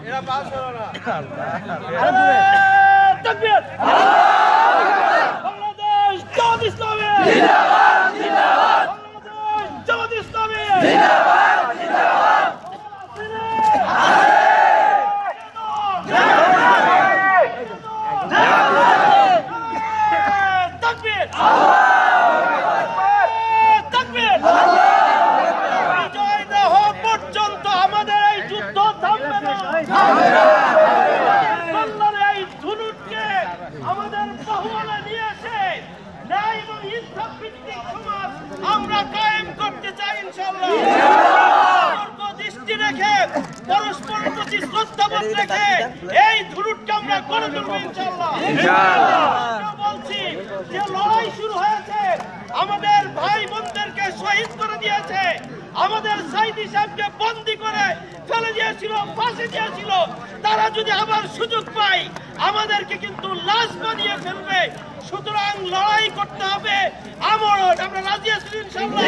এরা পাস হলো না। তাকবীর! বাংলাদেশ জামাত ইসলামী জিন্দাবাদ জিন্দাবাদ বাংলাদেশ জামাত ইসলামী জিন্দাবাদ জিন্দাবাদ তাকবীর! তাকবীর! বিজয় না হওয়া পর্যন্ত আমাদের এই যুদ্ধ থামবে না। আল্লাহর এই ধনুককে আমাদের বাহুবলে নিয়ে এসে ন্যায় এবং ইনসাফ ভিত্তিক সমাজ আমরা কায়েম করতে চাই ইনশাআল্লাহ। সতর্ক দৃষ্টি রেখে পরস্পর প্রতি শ্রদ্ধাবোধ রেখে এই ধনুককে আমরা গড়ে তুলব ইনশাআল্লাহ। আমরা বলছি যে লড়াই শুরু হয়েছে, আমাদের ভাই বোনদেরকে শহীদ করে দিয়েছে, আমাদের সাইদি সাহেবকে বন্দী করে ফেলে দিয়েছিল, ফাঁসি দিয়েছিল। তারা যদি আবার সুযোগ পায় আমাদেরকে কিন্তু লাশ বানিয়ে ফেলবে। সুতরাং লড়াই করতে হবে। আমরা রাজি আছি ইনশাআল্লাহ।